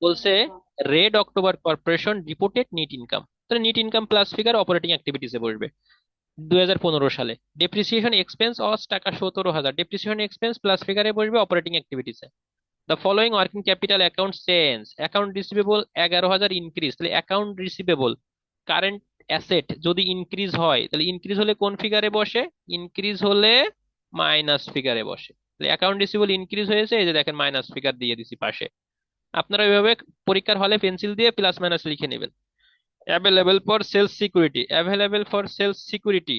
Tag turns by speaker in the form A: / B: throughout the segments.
A: বলছে Red October Corporation reported net income, তাহলে net income plus figure operating অ্যাক্টিভিটিসে বসবে 2015 সালে। ডেপ্রিসিয়েশন এক্সপেন্স অস টাকা 17,000, ডেপ্রিসিয়েশন এক্সপেন্স প্লাস ফিগারে বসবে অপারেটিং অ্যাক্টিভিটিসে। The following working capital account change, account receivable 11,000 increase, তাহলে অ্যাকাউন্ট রিসিভেবল কারেন্ট অ্যাসেট যদি ইনক্রিজ হয় তাহলে ইনক্রিজ হলে কোন ফিগারে বসে? ইনক্রিজ হলে মাইনাস ফিগারে বসে। তাহলে অ্যাকাউন্ট রিসিভেবল ইনক্রিজ হয়েছে, এই যে দেখেন মাইনাস ফিগার দিয়ে দিছি পাশে। আপনারা ওইভাবে পরীক্ষার হলে পেন্সিল দিয়ে প্লাস মাইনাস লিখে নেবেন। Available for sales security, available for sales security,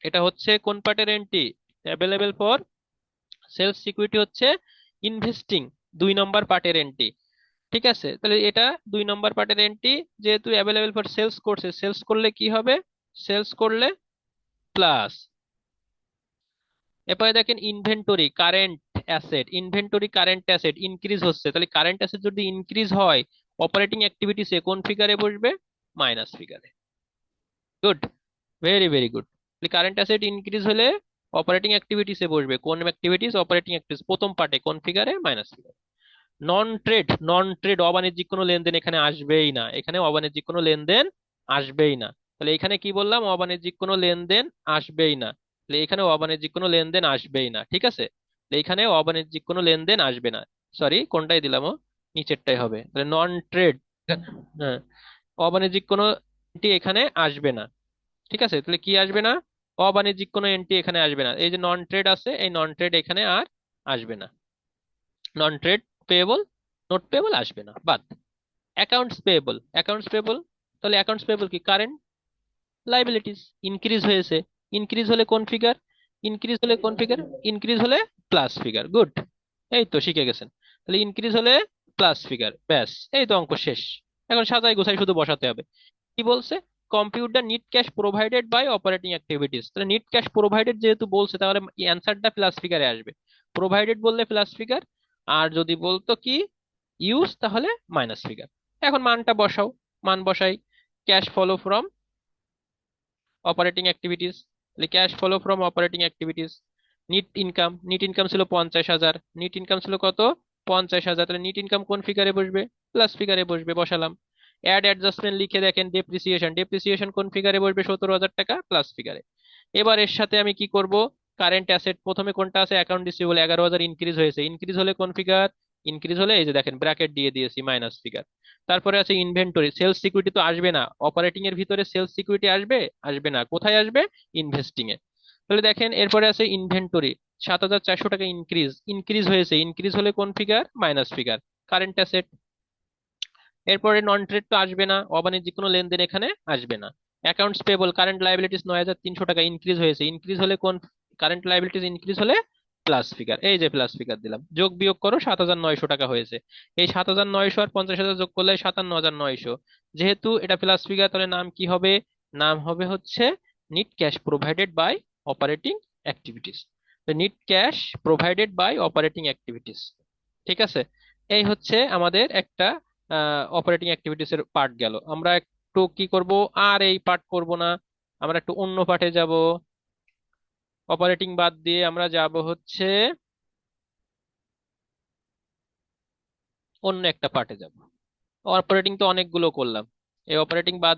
A: এটা হচ্ছে কোন পার্টের entry? Available for sales security হচ্ছে ইনভেস্টিং 2 নম্বর পার্টের এন্ট্রি। ঠিক আছে, তাহলে এটা 2 নম্বর পার্টের এন্ট্রি, যেহেতু অ্যাভেলেবল ফর সেলস করছে, সেলস করলে কি হবে? সেলস করলে প্লাস। এরপরে দেখেন inventory current asset, inventory current asset increase হচ্ছে, তাহলে কারেন্ট অ্যাসেট যদি ইনক্রিজ হয় অপারেটিং অ্যাক্টিভিটিসে কোন ফিগারে বসবে? মাইনাস ফিগারে। Good, very very good. Current asset increase হলে অপারেটিং অ্যাক্টিভিটিসে বসবে কোন অ্যাক্টিভিটিস? অপারেটিং অ্যাক্টিভিটিস, প্রথম পার্টে কোন ফিগারে? মাইনাস ফিগারে। নন ট্রেড, নন ট্রেড অবাণিজ্যিক কোনো লেনদেন এখানে আসবেই না, এখানে অবাণিজ্যিক কোনো লেনদেন আসবেই না। তাহলে এখানে কি বললাম? অবাণিজ্যিক কোনো লেনদেন আসবেই না, তাহলে এখানে অবাণিজ্যিক কোনো লেনদেন আসবেই না, ঠিক আছে। তাহলে এখানে অবাণিজ্যিক কোনো লেনদেন আসবে না। সরি, কোনটাই দিলাম ও, নিচেরটাই হবে। তাহলে নন ট্রেড, হ্যাঁ, অবাণিজ্যিক কোনো এন্ট্রি এখানে আসবে না। ঠিক আছে, তাহলে কি আসবে না? অবাণিজ্যিক কোনো এন্ট্রি এখানে আসবে না। এই যে নন ট্রেড আছে, এই নন ট্রেড এখানে আর আসবে না। নন ট্রেড পেয়েবল, নোট পেয়েবল আসবে না, বাদ। অ্যাকাউন্টস পেয়েবল, অ্যাকাউন্টস পেয়েবল, তাহলে অ্যাকাউন্টস পেয়েবল কি? কারেন্ট লাইবিলিটিস ইনক্রিজ হয়েছে, ইনক্রিজ হলে কোন ফিগার? ইনক্রিজ হলে কোন ফিগার? ইনক্রিজ হলে প্লাস ফিগার। গুড, এই তো শিখে গেছেন। তাহলে ইনক্রিজ হলে প্লাস ফিগার, ব্যাস, এই তো অঙ্ক শেষ। এখন সাজাই গোছাই শুধু বসাতে হবে। কি বলছে? Compute the net cash provided by operating activities, তাহলে নিট ক্যাশ প্রোভাইডেড যেহেতু বলছে তাহলে অ্যান্সারটা প্লাস ফিগারে আসবে। প্রোভাইডেড বললে প্লাস ফিগার, আর যদি বলতো কি ইউজ তাহলে মাইনাস ফিগার। এখন মানটা বসাও, মান বসাই। Cash flow from operating activities, তাহলে cash flow from operating activities. Net income, net income ছিল 50,000, নিট ইনকাম ছিল কত? 50,000, তাহলে নিট ইনকাম কোন ফিগারে বসবে? প্লাস ফিগারে বসবে, বসালাম। অ্যাড অ্যাডজাস্টমেন্ট লিখে দেখেন, ডেপ্রিসিয়েশন, ডেপ্রিসিয়েশন কোন ফিগারে বসবে? 17,000 টাকা, প্লাস ফিগারে। এবার এর সাথে আমি কি করব? কারেন্ট অ্যাসেট প্রথমে কোনটা আছে? অ্যাকাউন্ট রিসিভেবল 11,000 ইনক্রিজ হয়েছে, ইনক্রিজ হলে কোন ফিগার? ইনক্রিজ হলে এই যে দেখেন ব্র্যাকেট দিয়ে দিয়েছি মাইনাস ফিগার। তারপরে আছে ইনভেন্টরি, সেলস সিকিউরিটি তো আসবে না, অপারেটিং এর ভিতরে সেলস সিকিউরিটি আসবে? আসবে না, কোথায় আসবে? ইনভেস্টিং এ। তাহলে দেখেন এরপরে আছে ইনভেন্টরি, 7,400 টাকা ইনক্রিজ, ইনক্রিজ হয়েছে, ইনক্রিজ হলে কোন figure? Minus figure, current asset. এরপরে নন ট্রেড তো আসবে না, অবাণিজ্যিক কোনো লেনদেন এখানে আসবে না। অ্যাকাউন্টস পেবল, কারেন্ট লাইবিলিটিস 9,300 টাকা ইনক্রিজ হয়েছে, ইনক্রিজ হলে কোন? কারেন্ট লাইবিলিটিস ইনক্রিজ হলে প্লাস ফিগার, এই যে প্লাস ফিগার দিলাম। যোগ বিয়োগ করো, 7,900 টাকা হয়েছে। এই 7,900 আর 50,000 যোগ করলে 57,900। যেহেতু এটা প্লাস ফিগার, তাহলে নাম কি হবে? নাম হবে হচ্ছে net cash provided by operating activities. Net cash provided by operating activities. ঠিক আছে, এই হচ্ছে আমাদের একটা অপারেটিং অ্যাক্টিভিটিস এর পার্ট গেল। আমরা একটু কি করব? আর এই পার্ট করব না, আমরা একটু অন্য পার্টে যাব। অপারেটিং বাদ দিয়ে আমরা যাব হচ্ছে অন্য একটা পার্টে যাব। অপারেটিং তো অনেকগুলো করলাম, এই অপারেটিং বাদ